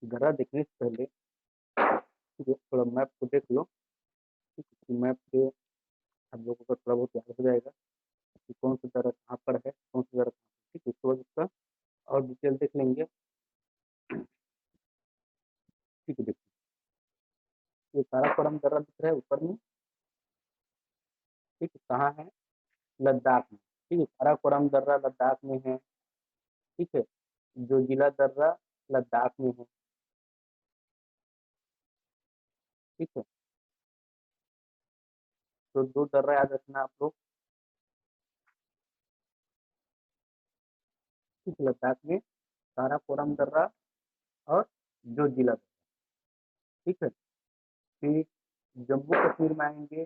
दर्रा देखने से पहले ठीक है, थोड़ा मैप को देख लो। ठीक है, मैप से आप लोगों को थोड़ा बहुत याद हो जाएगा कि कौन सा दर्रा कहाँ पर है, कौन सा दर्रा कहाँ पर। ठीक है, उसके बाद उसका और डिटेल देख लेंगे। ठीक है, देखिए ये काराकोरम दर्रा दिख रहा है ऊपर में। ठीक है, कहाँ है? लद्दाख में। ठीक है, काराकोरम दर्रा लद्दाख में है। ठीक है, जो जिला दर्रा लद्दाख में है। ठीक है, तो दो दर्रा याद रखना आप लोग। ठीक है, लद्दाख में काराकोरम दर्रा और जो जिला दर्रा। ठीक है, फिर जम्मू कश्मीर में आएंगे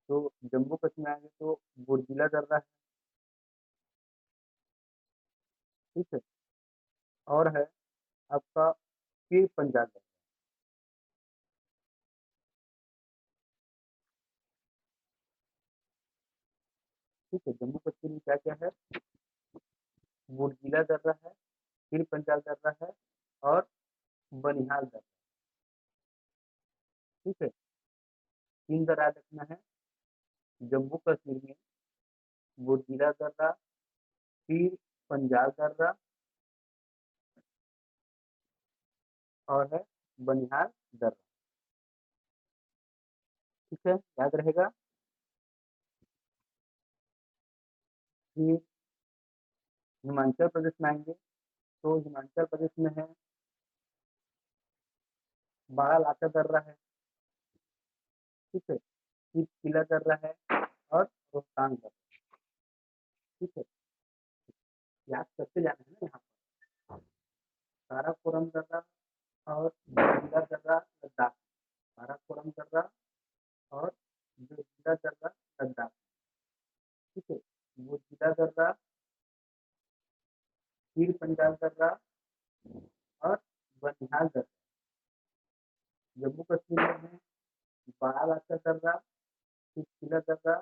तो जम्मू कश्मीर आएंगे तो बुर्जिला दर्रा है। ठीक है, और है आपका पीर पंजाल दर्रा। ठीक है, जम्मू कश्मीर में क्या क्या है? बुर्जिला दर्रा है, पीर पंजाल दर्रा है और बनिहाल दर्रा। ठीक है, तीन दर्रा रखना है जम्मू कश्मीर में। बुर्जिला दर्रा, पीर पंजाल दर्रा और है बनिहाल दर्रा। ठीक है, याद रहेगा। फिर हिमाचल प्रदेश में आएंगे तो हिमाचल प्रदेश में है बड़ा लाचा दर्रा है। ठीक है, फिर किला दर्रा है और रोहतांग दर्रा। ठीक है, याद करते जाना है ना यहाँ पर। काराकोरम दर्रा और जिला दर्रा लद्दाख। काराकोरम दर्रा और जो जिला दर्रा लद्दाख। ठीक है, वो जिला दर्रा, पीर पंजाल दर्रा और बनिहाल दर्रा जम्मू कश्मीर में है। बड़ा लाचा दर्रा, फिर किला दर्रा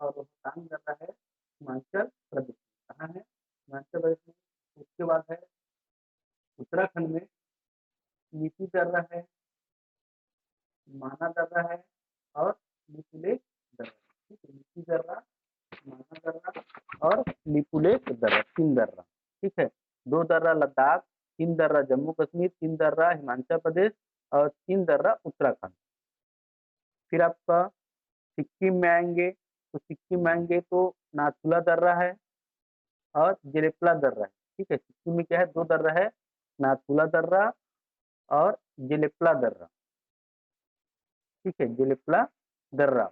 और रोहतांग दर्रा है हिमाचल प्रदेश में। कहाँ है? हिमाचल प्रदेश में। उसके बाद है उत्तराखंड में नीति दर्रा है, माना दर्रा है और लिपुलेख दर्रा। ठीक है, नीति दर्रा, माना दर्रा और लिपुलेख दर्रा, तीन दर्रा। ठीक है, दो दर्रा लद्दाख, तीन दर्रा जम्मू कश्मीर, तीन दर्रा हिमाचल प्रदेश और तीन दर्रा उत्तराखंड। फिर आपका सिक्किम में आएंगे तो सिक्किम में आएंगे तो नाथुला दर्रा है और जेरेप्ला दर्रा है। ठीक है, सिक्किम में क्या है? दो दर्रा है, नाथुला दर्रा और जेलेप्ला दर्रा। ठीक है, जेलेप्ला दर्रा।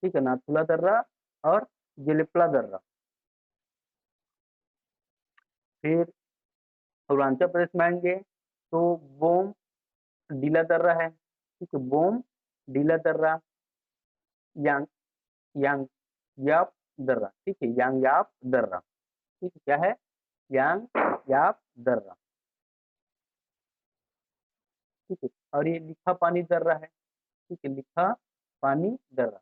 ठीक है, नाथुला दर्रा और जेलेप्ला दर्रा। फिर अरुणाचल प्रदेश में आएंगे तो बोम डीला दर्रा है। ठीक है, बोम डीला दर्रा, यांग यांग याप दर्रा। ठीक है, यांग याप दर्रा। ठीक है, क्या है? यांग याप दर्रा। ठीक है, और ये लिखा पानी दर्रा है। ठीक है, लिखा पानी दर्रा।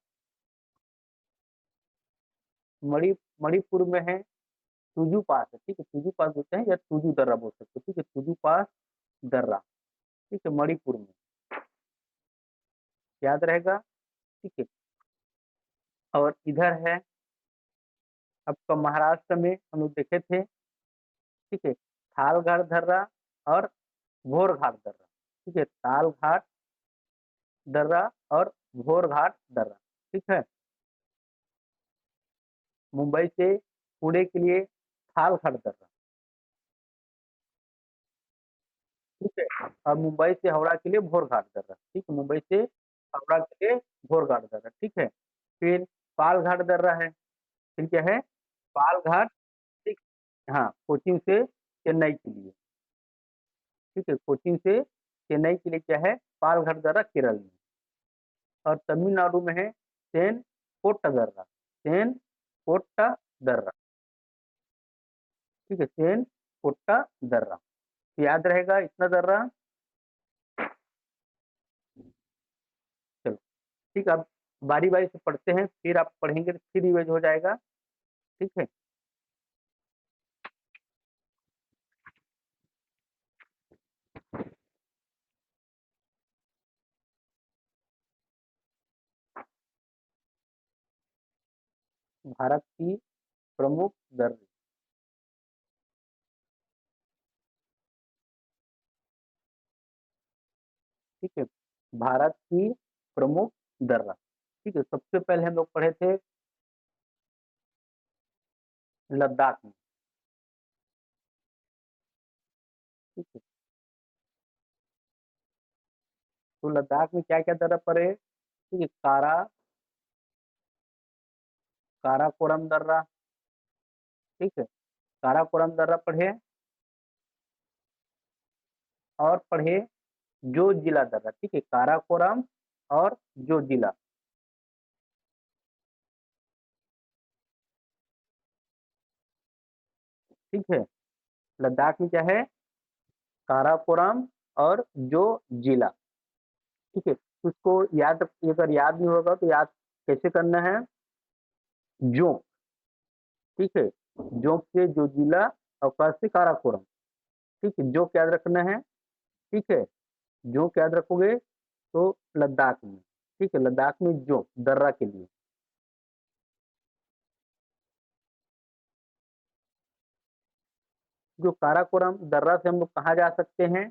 मणि मणिपुर में है तुजू पास है। ठीक है, तुजू पास बोलते हैं या तुजू दर्रा बोल सकते हो। ठीक है, तुजू पास दर्रा। ठीक है, मणिपुर में। याद रहेगा। ठीक है, और इधर है आपका महाराष्ट्र में हम लोग देखे थे। ठीक है, थालघाट दर्रा और घोरघाट दर्रा। ठीक है, तालघाट दर्रा और घोरघाट दर्रा। ठीक है, मुंबई से पुणे के लिए थालघाट दर्रा। ठीक है, और मुंबई से हावड़ा के लिए भोरघाट दर्रा। ठीक है, मुंबई से हावड़ा के लिए भोरघाट दर्रा। ठीक है, फिर पालघाट दर्रा है। फिर क्या है? पालघाट। ठीक, हाँ, कोचिन से चेन्नई के लिए। ठीक है, कोचिन से चेन्नई के लिए क्या है? पालघाट दर्रा केरल में। और तमिलनाडु में है सेन कोट्टा दर्रा। सेन कोट्टा दर्रा। ठीक है, सेन कोट्टा दर्रा। तो याद रहेगा इतना दर्रा। चलो, ठीक है, अब बारी बारी से पढ़ते हैं, फिर आप पढ़ेंगे तो फिर रिवाइज हो जाएगा। ठीक है, भारत की प्रमुख दर्रे। ठीक है, भारत की प्रमुख दर्रा। ठीक है, सबसे पहले हम लोग पढ़े थे लद्दाख में। ठीक है, तो लद्दाख में क्या क्या दर्रा पड़े? ठीक है, काराकोरम दर्रा। ठीक है, काराकोरम दर्रा पढ़े, और पढ़े जो जिला दर्रा। ठीक है, काराकोरम और जो जिला। ठीक है, लद्दाख में क्या है? काराकोरम और जो जिला। ठीक है, उसको याद, अगर याद नहीं होगा तो याद कैसे करना है? जो, ठीक है, जोंक से जो जिला और कर से काराकोरम। ठीक है, जो याद रखना है। ठीक है, जो याद रखोगे तो लद्दाख में। ठीक है, लद्दाख में जो दर्रा के लिए। जो काराकोरम दर्रा से हम लोग कहाँ जा सकते हैं?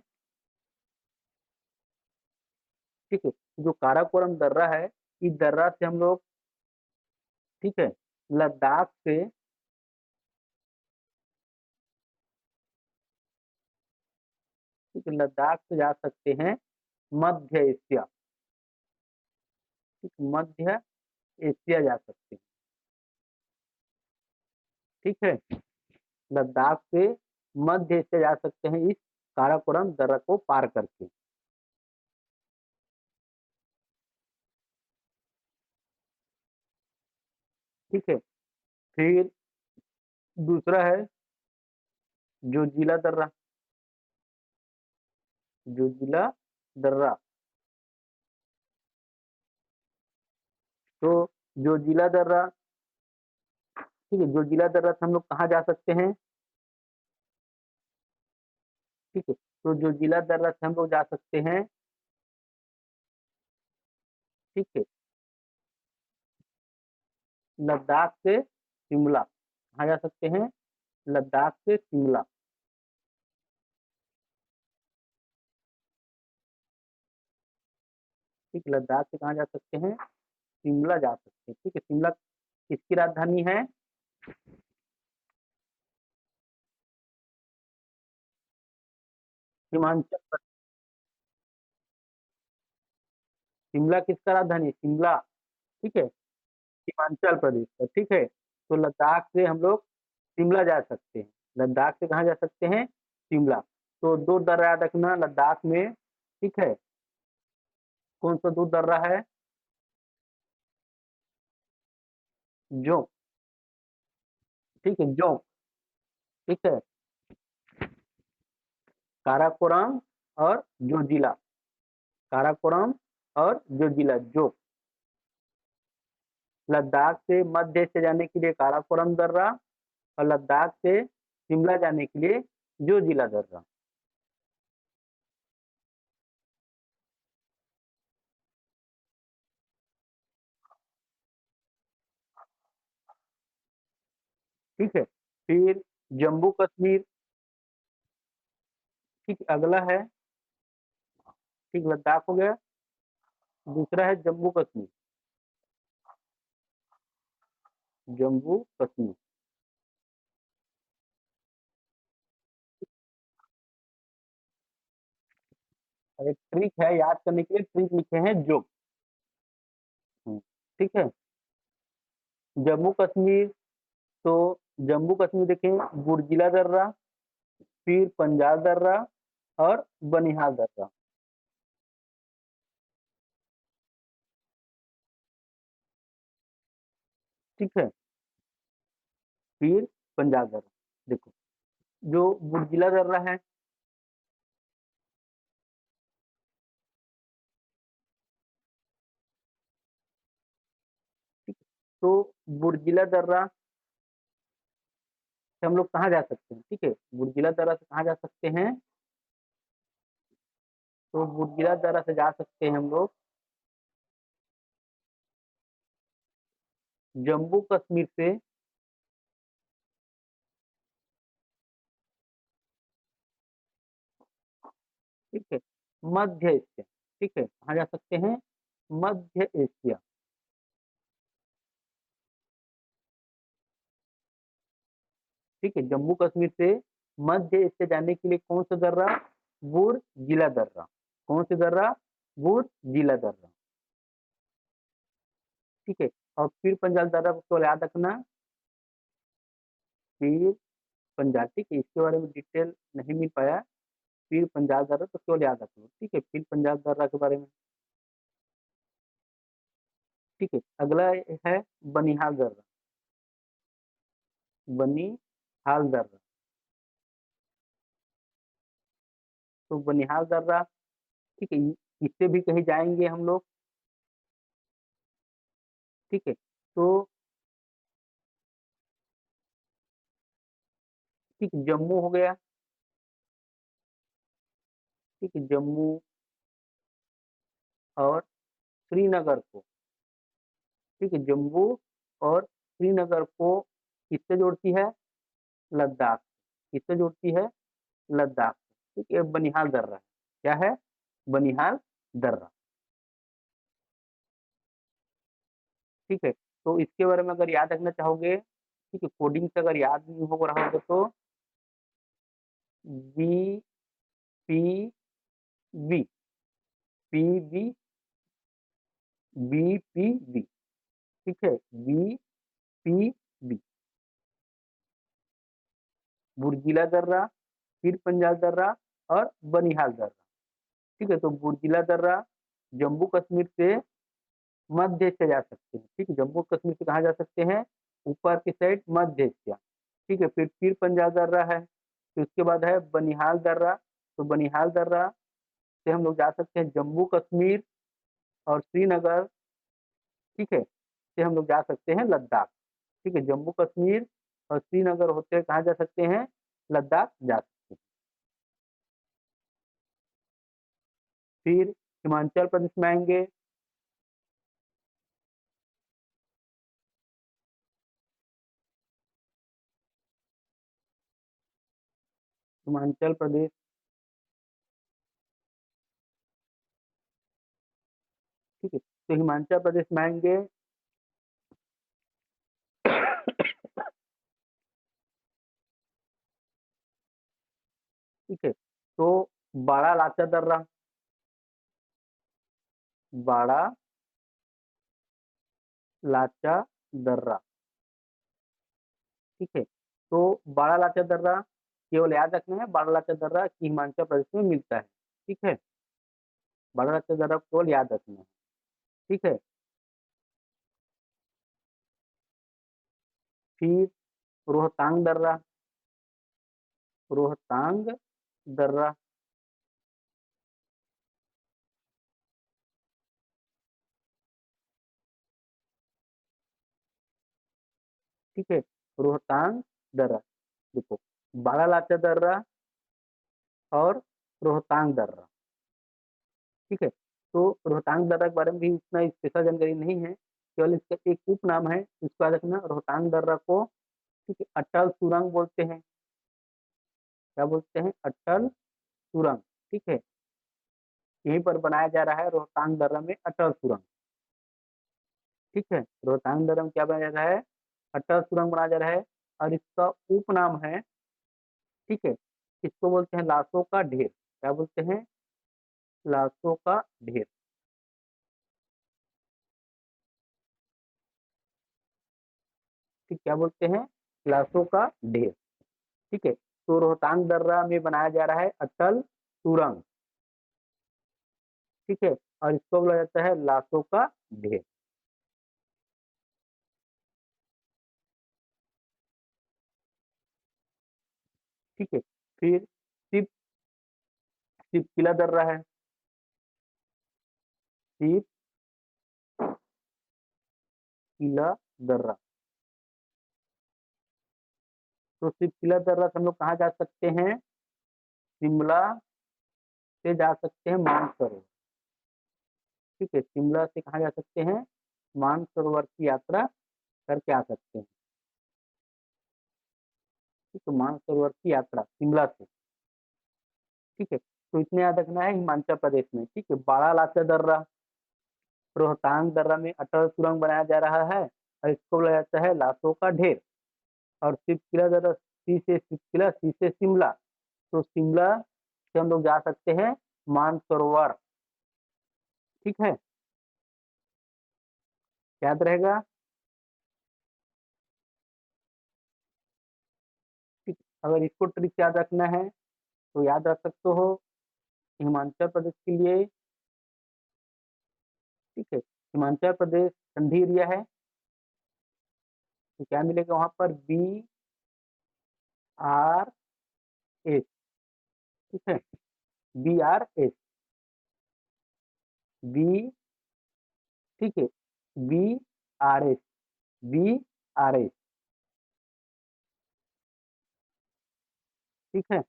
ठीक है, जो काराकोरम दर्रा है, इस दर्रा से हम लोग, ठीक है, लद्दाख से, ठीक है, लद्दाख से जा सकते हैं मध्य एशिया। ठीक, मध्य एशिया जा सकते हैं। ठीक है, लद्दाख से मध्य एशिया जा सकते हैं इस काराकोरम दर्रा को पार करके। ठीक है, फिर दूसरा है जो जिला दर्रा। जो जिला दर्रा, तो जो जिला दर्रा, ठीक है, जो जिला दर्रा से हम लोग कहाँ जा सकते हैं? ठीक है, तो जो जिला दर्रा से हम लोग जा सकते हैं, ठीक है, लद्दाख से शिमला। कहाँ जा सकते हैं? लद्दाख से शिमला। ठीक, लद्दाख से कहाँ जा सकते हैं? शिमला जा सकते हैं। ठीक है, शिमला किसकी राजधानी है? हिमाचल शिमला किसका राजधानी है? शिमला। ठीक है, हिमाचल प्रदेश का। ठीक है, तो लद्दाख से हम लोग शिमला जा सकते हैं। लद्दाख से कहाँ जा सकते हैं? शिमला। तो दो दर्रा याद रखना लद्दाख में। ठीक है, कौन सा दो दर्रा है? जोंक। ठीक है, जोंक। ठीक है, काराकोरम और जोजिला। काराकोरम और जोजिला, जोक। लद्दाख से मध्य से जाने के लिए काराकोरम दर्रा, और लद्दाख से शिमला जाने के लिए जोजिला दर्रा। ठीक है, फिर जम्मू कश्मीर। ठीक, अगला है, ठीक, लद्दाख हो गया। दूसरा है जम्मू कश्मीर। जम्मू कश्मीर। और एक ट्रिक है याद करने के लिए, ट्रिक लिखे हैं जो। ठीक है, जम्मू कश्मीर, तो जम्मू कश्मीर देखें, बुर्जिला दर्रा, फिर पंजाब दर्रा और बनिहाल दर्रा। ठीक है, फिर पंजाब दर्रा। देखो, जो बुर्जिला दर्रा है, ठीक, तो बुर्जिला दर्रा से हम लोग कहाँ जा सकते हैं? ठीक है, बुर्जिला दर्रा से कहाँ जा सकते हैं? तो बुर्जिला दर्रा से जा सकते हैं हम लोग, जम्मू कश्मीर से ठीक है मध्य एशिया, ठीक है कहाँ जा सकते हैं, मध्य एशिया, ठीक है जम्मू कश्मीर से मध्य एशिया जाने के लिए कौन सा दर्रा, बुर्ज जिला दर्रा, कौन सा दर्रा, बुर्ज जिला दर्रा, ठीक है। और पीर पंजाल दर्रा को केवल याद रखना, पीर पंजाल, ठीक है इसके बारे में डिटेल नहीं मिल पाया, पीर पंजाल दर्रा तो केवल याद रखना, ठीक है पीर पंजाल दर्रा के बारे में, ठीक है। अगला है बनिहाल दर्रा, बनिहाल दर्रा, तो बनिहाल दर्रा, ठीक है इससे भी कहीं जाएंगे हम लोग, ठीक है। तो ठीक जम्मू हो गया, ठीक है जम्मू और श्रीनगर को, ठीक है जम्मू और श्रीनगर को किससे जोड़ती है, लद्दाख, किससे जोड़ती है, लद्दाख, ठीक है बनिहाल दर्रा है, क्या है, बनिहाल दर्रा, ठीक है। तो इसके बारे में अगर याद रखना चाहोगे, ठीक है कोडिंग से अगर याद नहीं हो रहा होगा तो B P B, P B, B P B, ठीक है बी पी बी, बुर्जिला दर्रा, पीर पंजाल दर्रा और बनिहाल दर्रा, ठीक है। तो बुर्जिला दर्रा जम्मू कश्मीर से मध्य एशिया जा सकते हैं, ठीक है जम्मू कश्मीर से कहाँ जा सकते हैं, ऊपर की साइड मध्य एशिया, ठीक है। फिर पीर पंजाल दर्रा है, फिर उसके बाद है बनिहाल दर्रा, तो बनिहाल दर्रा से हम लोग जा सकते हैं जम्मू कश्मीर और श्रीनगर, ठीक है से हम लोग जा सकते हैं लद्दाख, ठीक है जम्मू कश्मीर और श्रीनगर होते हुए कहाँ जा सकते हैं, लद्दाख जा सकते हैं। फिर हिमाचल प्रदेश में आएंगे, हिमाचल प्रदेश, ठीक है तो हिमाचल प्रदेश में आएंगे, ठीक है तो बाड़ा लाचा दर्रा, बाड़ा लाचा दर्रा, ठीक है तो बाड़ा लाचा दर्रा केवल याद रखना है, बाड़ा लाचा दर्रा की हिमाचल प्रदेश में मिलता है, ठीक है बाड़ा लाचा दर्रा केवल याद रखना है, ठीक है। फिर रोहतांग दर्रा, रोहतांग दर्रा, ठीक है रोहतांग दर्रा, देखो बाड़ा लाचा दर्रा और रोहतांग दर्रा, ठीक है। तो रोहतांग दर्रा के बारे में भी उतना स्पेशल जानकारी नहीं है, केवल इसका एक उपनाम है, इसको याद रखना, रोहतांग दर्रा को ठीक है अटल सुरंग बोलते हैं, क्या बोलते हैं, अटल सुरंग, ठीक है यहीं पर बनाया जा रहा है रोहतांग दर्रा में अटल सुरंग, ठीक है रोहतांग दर्रा में क्या बनाया जा रहा है, अटल सुरंग बनाया जा रहा है, और इसका उपनाम है, ठीक है इसको बोलते हैं लाशों का ढेर, क्या बोलते हैं, लाशों का ढेर, ठीक क्या बोलते हैं, लाशों का ढेर, ठीक है। तो रोहतांग दर्रा में बनाया जा रहा है अटल सुरंग, ठीक है और इसको बोला जाता है लाशों का ढेर, ठीक है। फिर शिव, शिव किला दर्रा है, शिव किला दर्रा, तो शिव किला दर्रा से हम लोग कहाँ जा सकते हैं, शिमला से जा सकते हैं मानसरोवर, ठीक है शिमला से कहाँ जा सकते हैं, मानसरोवर की यात्रा करके आ सकते हैं। ठीक है, मानसरोवर की यात्रा शिमला से। ठीक है, तो इतने याद रखना है हिमाचल प्रदेश में। ठीक है, बाड़ा लाचा दर्रा, रोहतांग दर्रा में अटल सुरंग बनाया जा रहा है और इसको बोला जाता है लाशों का ढेर। और शिवकिला दर्रा, सी से शिवकिला, सी से शिमला, तो शिमला से हम लोग जा सकते हैं मानसरोवर। ठीक है, याद रहेगा। ठीक, अगर इसको ट्रिक याद रखना है तो याद रख सकते हो हिमाचल प्रदेश के लिए। ठीक है, हिमाचल प्रदेश ठंडी एरिया है, तो क्या मिलेगा वहां पर? BRS। ठीक है, BRS, बी, ठीक है, BRS, BRS। ठीक है,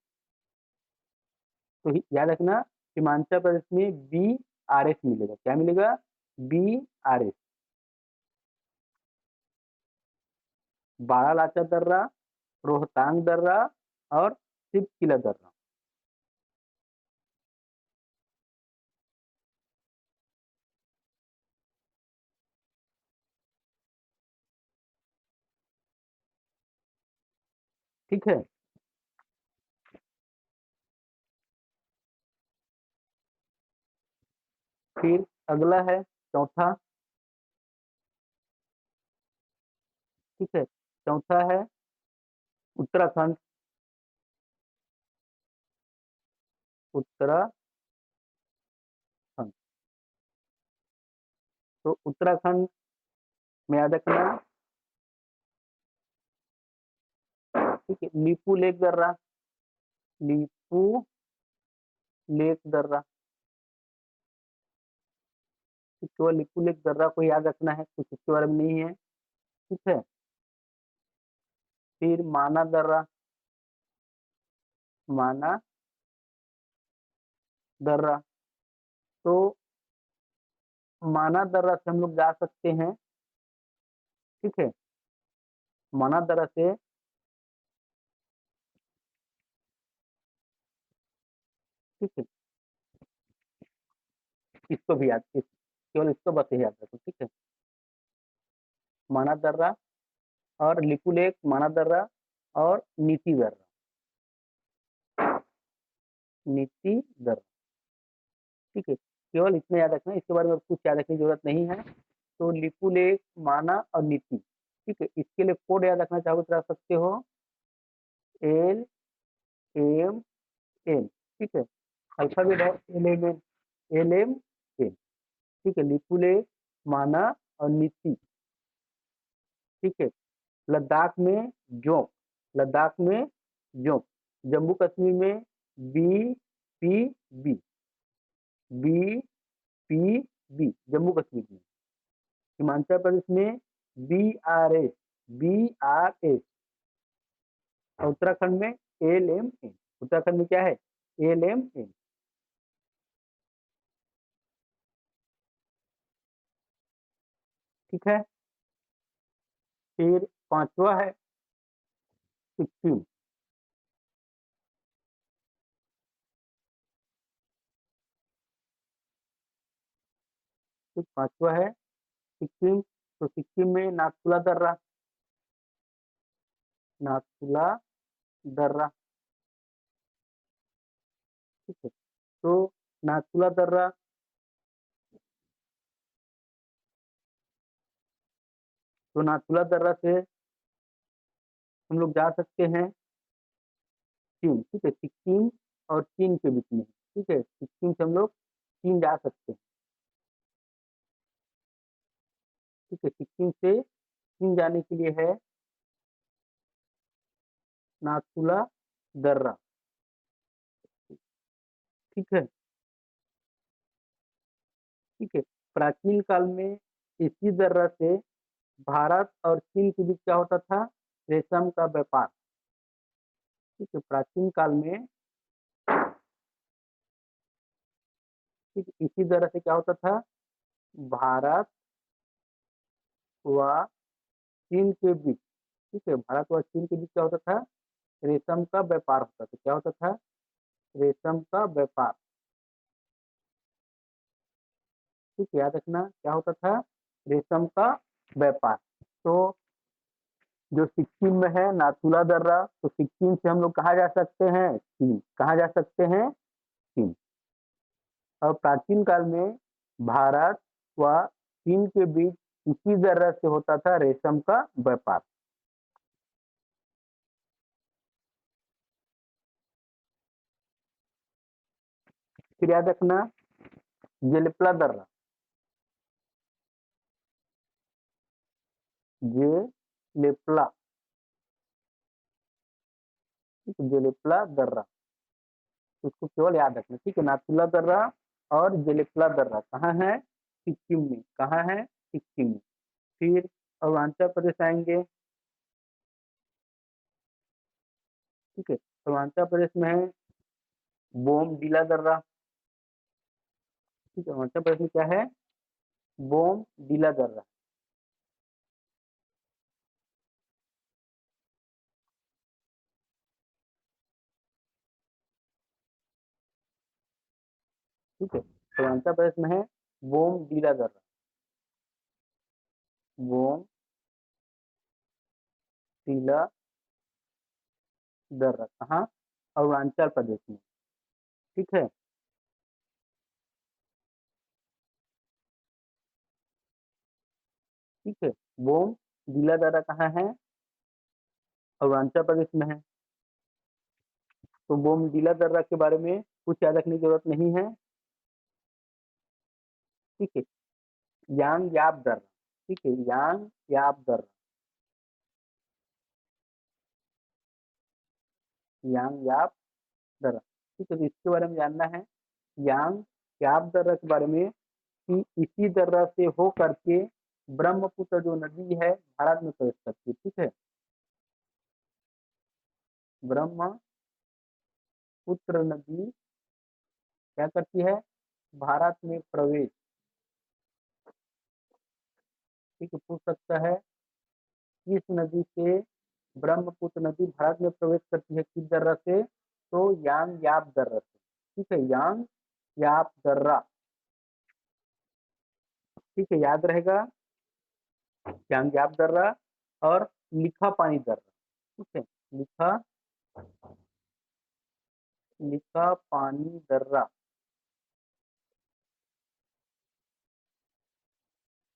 तो याद रखना हिमाचल प्रदेश में BRS मिलेगा। क्या मिलेगा? BRS। बारालाचा दर्रा, रोहतांग दर्रा और शिव किला दर्रा। ठीक है, फिर अगला है चौथा। ठीक है, चौथा है उत्तराखंड। उत्तराखंड, तो उत्तराखंड में याद रखना। ठीक है, लीपू लेक दर्रा, लीपू लेक दर्रा। केवल लीपू लेक दर्रा को याद रखना है, कुछ इसके बारे में नहीं है। ठीक है, फिर माना दर्रा, माना दर्रा, तो माना दर्रा से हम लोग जा सकते हैं। ठीक है, माना दर्रा से, ठीक है, इसको भी याद, केवल इसको बस याद रखो। ठीक है, माना दर्रा और लिपू लेक, माना दर्रा और नीति दर्रा, नीति दर्रा। ठीक है, केवल इतना याद रखना, इसके बारे में कुछ याद रखने की जरूरत नहीं है। तो लिपू लेक, माना और नीति। ठीक है, इसके लिए कोड याद रखना चाहो तो रख सकते हो, LMN। ठीक है, अल्फाबेट है LMN, LMN। ठीक है, लिपू लेक, माना और नीति। ठीक है, लद्दाख में जोंक, लद्दाख में जोंक, जम्मू कश्मीर में BPB, BPB जम्मू कश्मीर में। हिमाचल प्रदेश में BRS, BRS। और उत्तराखंड में LMN। उत्तराखंड में क्या है? LMN। ठीक है, फिर पांचवा है सिक्किम। ठीक, पांचवा है सिक्किम, तो सिक्किम में नाथुला दर्रा, नाथुला दर्रा। ठीक है, तो नाथुला दर्रा, तो नाथुला दर्रा से हम लोग जा सकते हैं चीन। ठीक है, सिक्किम और चीन के बीच में। ठीक है, सिक्किम से हम लोग चीन जा सकते हैं। ठीक है, सिक्किम से चीन जाने के लिए है नाथुला दर्रा। ठीक है, ठीक है, प्राचीन काल में इसी दर्रा से भारत और चीन के बीच क्या होता था? रेशम का व्यापार। ठीक है, प्राचीन काल में, ठीक, इसी दर्रा से क्या होता था? भारत व चीन के बीच, ठीक है, भारत व चीन के बीच क्या होता था, रेशम का व्यापार होता था। क्या होता था, रेशम का व्यापार। ठीक है, याद रखना क्या होता था, रेशम का व्यापार। तो जो सिक्किम में है नाथुला दर्रा, तो सिक्किम से हम लोग कहाँ जा सकते हैं, चीन। कहाँ जा सकते हैं, चीन। और प्राचीन काल में भारत व चीन के बीच इसी दर्रा से होता था रेशम का व्यापार। फिर याद रखना जेलिपला दर्रा, जेलिपला, ठीक है, जेलिपला दर्रा, उसको केवल याद रखना। ठीक है, नाथुला दर्रा और जेलिपला दर्रा कहाँ है, सिक्किम में। कहाँ है, सिक्किम में। फिर अरुणाचल प्रदेश आएंगे। ठीक है, अरुणाचल प्रदेश में है बोम डीला दर्रा। ठीक है, अरुणाचल प्रदेश में क्या है, बोम डीला दर्रा। ठीक है, अरुणाचल प्रदेश में है बोम डीला दर्रा। बोम डीला दर्रा कहाँ, अरुणाचल प्रदेश में। ठीक है, ठीक है, बोम डीला दर्रा कहाँ है, अरुणाचल प्रदेश में है। तो बोम डीला दर्रा के बारे में कुछ याद रखने की जरूरत नहीं है। ठीक है, यांग याप दर्रा। ठीक है, यांग याप दर्रा, यांग याप दर्रा। ठीक है, तो इसके बारे में जानना है, यांग याप दर्रा के बारे में, कि इसी दर्रा से हो करके ब्रह्मपुत्र जो नदी है भारत में प्रवेश करती है। ठीक है, ब्रह्मपुत्र नदी क्या करती है, भारत में प्रवेश। ठीक है, पूछ सकता है किस नदी से ब्रह्मपुत्र नदी भारत में प्रवेश करती है, किस दर्रा से, तो यांग याप दर्रा से। ठीक है, यांग याप दर्रा। ठीक है, याद रहेगा, यांग याप दर्रा और लिखा पानी दर्रा। ठीक है, लिखा, लिखा पानी दर्रा।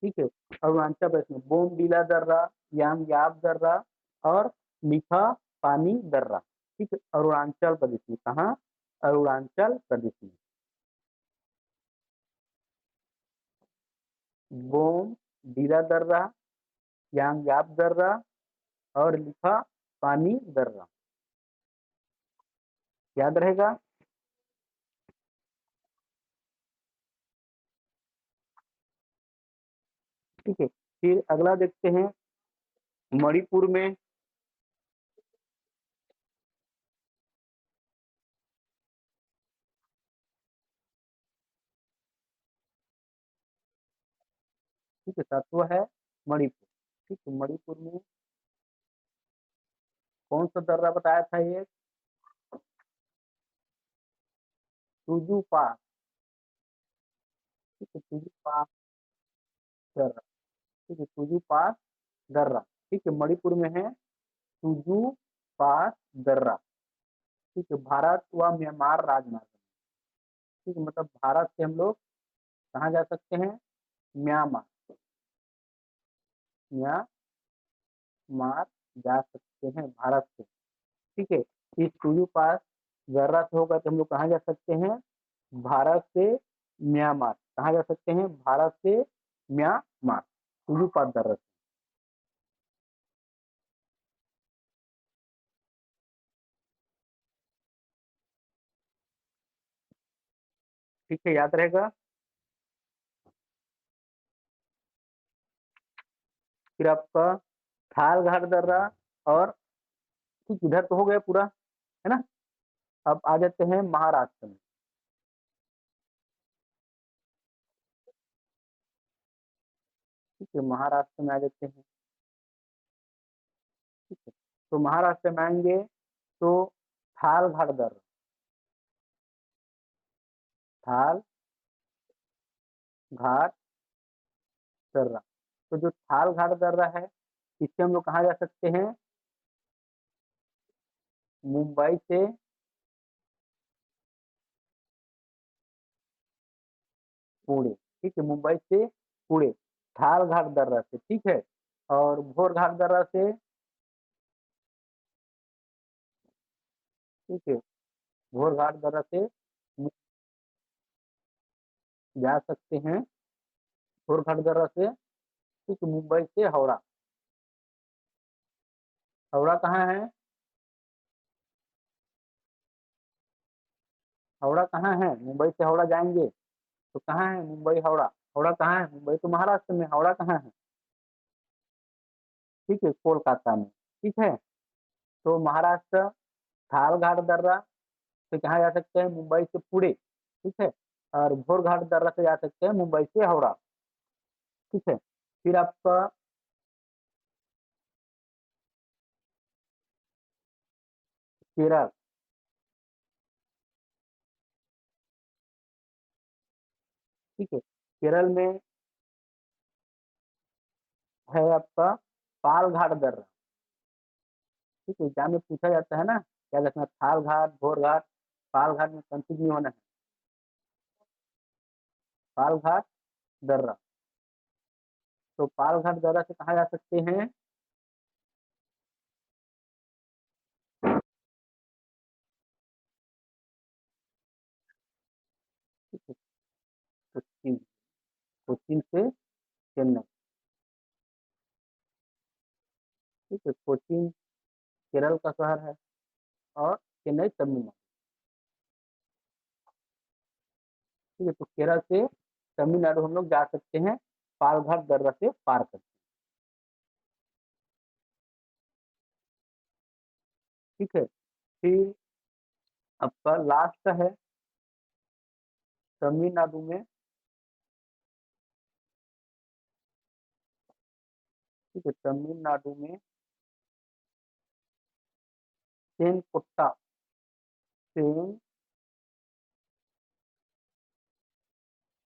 ठीक है, अरुणाचल प्रदेश में बोमडीला दर्रा, यांग याप दर्रा और लिखा पानी दर्रा। ठीक है, अरुणाचल प्रदेश में। कहाँ, अरुणाचल प्रदेश में। बोम डीला दर्रा, यांग याप दर्रा और लिखा पानी दर्रा। याद रहेगा। ठीक है, फिर अगला देखते हैं मणिपुर में। ठीक है, सातवां है मणिपुर। ठीक है, मणिपुर में कौन सा दर्रा बताया था ये, सुजू पास। ठीक है, सुजू पास दर्रा। ठीक है, सुजू पास दर्रा। ठीक है, मणिपुर में है सुजू पास दर्रा। ठीक है, भारत व म्यांमार राजमार्ग। ठीक है, मतलब भारत से हम लोग कहाँ जा सकते हैं, म्यांमार, म्यांमार जा सकते हैं भारत से। ठीक है, इस सुजू पास दर्रा से होकर के हम लोग कहाँ जा सकते हैं, भारत से म्यांमार। कहाँ जा सकते हैं, भारत से म्यांमार, सुजू पास दर्रा से। ठीक है, याद रहेगा। फिर आपका थाल घाट दर्रा, और ठीक इधर तो हो गया पूरा, है ना। अब आ जाते हैं महाराष्ट्र में। ठीक है, महाराष्ट्र में आ जाते हैं। ठीक है। तो महाराष्ट्र में आएंगे तो थाल घाट दर्रा, थाल घाट दर्रा। तो जो थाल घाट दर्रा है, इससे हम लोग कहाँ जा सकते हैं? मुंबई से पुणे। ठीक है, मुंबई से पुणे थाल घाट दर्रा से, ठीक है। और भोर घाट दर्रा से, ठीक है, भोर घाट दर्रा से जा सकते हैं, भोर घाट दर्रा से, ठीक है, मुंबई से हावड़ा। हावड़ा कहाँ है? हावड़ा कहाँ है? मुंबई से हावड़ा जाएंगे तो कहाँ है? मुंबई हावड़ा। हावड़ा कहाँ है? मुंबई तो महाराष्ट्र में, हावड़ा कहाँ है? ठीक है, कोलकाता में। ठीक है। तो महाराष्ट्र थाल घाट दर्रा से कहाँ जा सकते हैं? मुंबई से पुणे। ठीक है। और भोर घाट दर्रा से जा सकते हैं मुंबई से हावड़ा। ठीक है। फिर आपका केरल, ठीक है, केरल में है आपका पाल घाट दर्रा। ठीक है, एग्जाम में पूछा जाता है ना, क्या कहते हैं, थाल घाट, भोर घाट, पाल घाट में कंफ्यूज नहीं होना है। पाल घाट दर्रा। तो पाल घाट दर्रा से कहाँ जा सकते हैं? ठीक है, कोच्चि, कोच्चि से चेन्नई। ठीक है, कोच्चि केरल का शहर है और चेन्नई तमिलनाडु। ठीक है, तो केरल से तमिलनाडु हम लोग जा सकते हैं पाल घाट दर्रा से पार करके। ठीक है। फिर आपका लास्ट है तमिलनाडु में। ठीक है, तमिलनाडु में सेनकोट्टा, सेन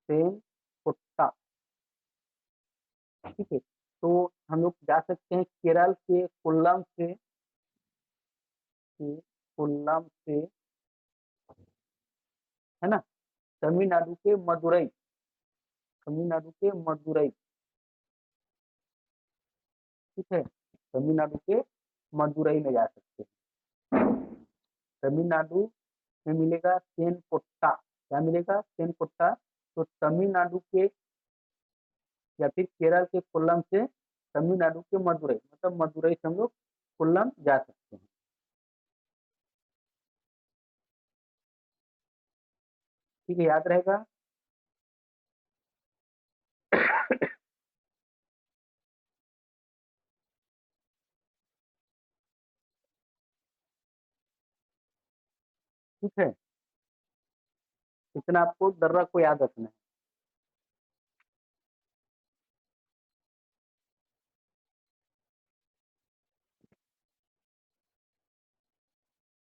सेनकोट्टा। ठीक है। तो हम लोग जा सकते हैं केरल के कोल्लम से, कोल्लम से, है ना, तमिलनाडु के मदुरई, तमिलनाडु के मदुरई। ठीक है, तमिलनाडु के मदुरई में जा सकते हैं। तमिलनाडु में मिलेगा सेनकोट्टा। क्या मिलेगा? सेनकोट्टा। तो तमिलनाडु के या फिर केरल के कोल्लम से तमिलनाडु के मदुरई, मतलब मदुरई से हम लोग कोल्लम जा सकते हैं। ठीक है, याद रहेगा। ठीक है, इतना आपको दर्रा को याद रखना है।